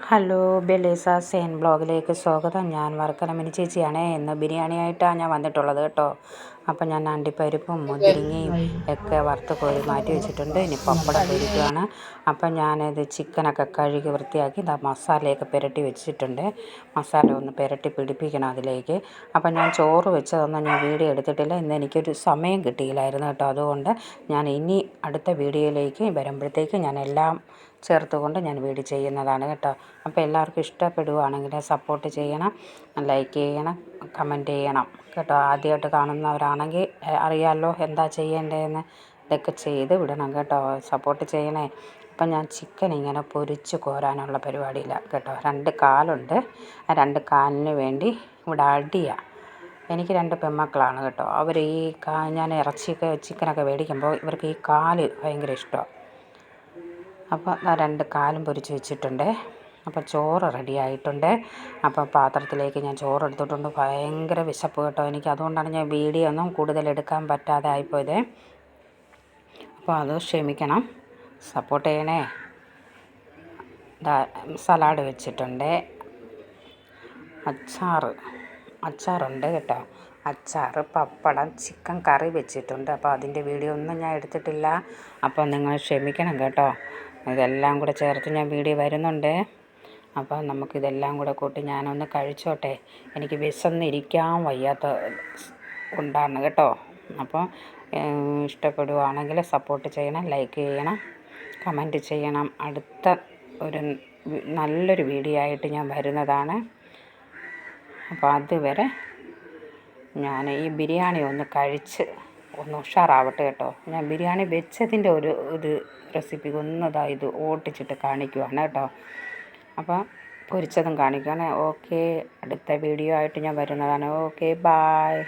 Hello ബെലീസ സെയിൻ ബ്ലോഗിലേക്ക് സ്വാഗതം. ഞാൻ Varkala mini ചേച്ചിയാണേ. ഇന്ന് ബിരിയാണിയായിട്ടാണ് ഞാൻ വന്നിട്ടുള്ളത് കേട്ടോ. അപ്പം ഞാൻ അണ്ടിപ്പരിപ്പും മുന്തിരിങ്ങയും ഒക്കെ വറുത്ത് കോരി മാറ്റി വെച്ചിട്ടുണ്ട്. ഇനി പപ്പടം പൊരിക്കുകയാണ്. അപ്പം ഞാനിത് ചിക്കനൊക്കെ കഴുകി വൃത്തിയാക്കി മസാലയൊക്കെ പുരട്ടി വെച്ചിട്ടുണ്ട്. മസാല ഒന്ന് പുരട്ടി പിടിപ്പിക്കണം അതിലേക്ക്. അപ്പം ഞാൻ ചോറ് വെച്ചതൊന്നും ഞാൻ വീഡിയോ എടുത്തിട്ടില്ല. ഇന്ന് എനിക്കൊരു സമയം കിട്ടിയില്ലായിരുന്നു കേട്ടോ. അതുകൊണ്ട് ഞാൻ ഇനി അടുത്ത വീഡിയോയിലേക്ക് വരുമ്പോഴത്തേക്ക് ഞാൻ എല്ലാം ചേർത്തുകൊണ്ട് ഞാൻ വീഡിയോ ചെയ്യുന്നതാണ് കേട്ടോ. അപ്പോൾ എല്ലാവർക്കും ഇഷ്ടപ്പെടുകയാണെങ്കിൽ സപ്പോർട്ട് ചെയ്യണം, ലൈക്ക് ചെയ്യണം, കമൻറ്റ് ചെയ്യണം കേട്ടോ. ആദ്യമായിട്ട് കാണുന്നവരാണെങ്കിൽ അറിയാമല്ലോ എന്താ ചെയ്യേണ്ടതെന്ന്. ഇതൊക്കെ ചെയ്ത് വിടണം കേട്ടോ. സപ്പോർട്ട് ചെയ്യണേ. അപ്പം ഞാൻ ചിക്കൻ ഇങ്ങനെ പൊരിച്ച് കോരാനുള്ള പരിപാടിയിലാണ് കേട്ടോ. 2 കാലുണ്ട്. ആ 2 കാലിന് വേണ്ടി ഇവിടെ അടിയാണ്. എനിക്ക് 2 പെൺമക്കളാണ് കേട്ടോ. അവർ ഈ ഞാൻ ചിക്കനൊക്കെ മേടിക്കുമ്പോൾ ഇവർക്ക് ഈ കാല് ഭയങ്കര ഇഷ്ടമാണ്. അപ്പോൾ 2 കാലും പൊരിച്ച് വെച്ചിട്ടുണ്ട്. അപ്പോൾ ചോറ് റെഡി ആയിട്ടുണ്ട്. അപ്പോൾ പാത്രത്തിലേക്ക് ഞാൻ ചോറ് എടുത്തിട്ടുണ്ട്. ഭയങ്കര വിശപ്പ് കേട്ടോ എനിക്ക്. അതുകൊണ്ടാണ് ഞാൻ വീഡിയോ ഒന്നും കൂടുതൽ എടുക്കാൻ പറ്റാതെ ആയിപ്പോയത്. അപ്പോൾ അത് ക്ഷമിക്കണം, സപ്പോർട്ട് ചെയ്യണേ. സലാഡ് വെച്ചിട്ടുണ്ട്, അച്ചാറുണ്ട് കേട്ടോ. അച്ചാർ, പപ്പടം, ചിക്കൻ കറി വെച്ചിട്ടുണ്ട്. അപ്പോൾ അതിൻ്റെ വീഡിയോ ഒന്നും ഞാൻ എടുത്തിട്ടില്ല. അപ്പോൾ നിങ്ങൾ ക്ഷമിക്കണം കേട്ടോ. ഇതെല്ലാം കൂടെ ചേർത്ത് ഞാൻ വീഡിയോ വരുന്നുണ്ട്. അപ്പോൾ നമുക്കിതെല്ലാം കൂടെ കൂട്ടി ഞാനൊന്ന് കഴിച്ചോട്ടെ. എനിക്ക് വിശന്നിരിക്കാൻ വയ്യാത്ത കൊണ്ടാണ് കേട്ടോ. അപ്പോൾ ഇഷ്ടപ്പെടുകയാണെങ്കിൽ സപ്പോർട്ട് ചെയ്യണം, ലൈക്ക് ചെയ്യണം, കമൻറ്റ് ചെയ്യണം. അടുത്ത ഒരു നല്ലൊരു വീഡിയോ ആയിട്ട് ഞാൻ വരുന്നതാണ്. അപ്പോൾ അതുവരെ ഞാൻ ഈ ബിരിയാണി ഒന്ന് കഴിച്ച് ഒന്ന് ഉഷാറാവട്ടെ കേട്ടോ. ഞാൻ ബിരിയാണി വെച്ചതിൻ്റെ ഒരു റെസിപ്പി ഇത് ഓട്ടിച്ചിട്ട് കാണിക്കുവാണ് കേട്ടോ. അപ്പോൾ പൊരിച്ചതും കാണിക്കുകയാണ്. ഓക്കെ, അടുത്ത വീഡിയോ ആയിട്ട് ഞാൻ വരുന്നതാണ്. Okay, bye.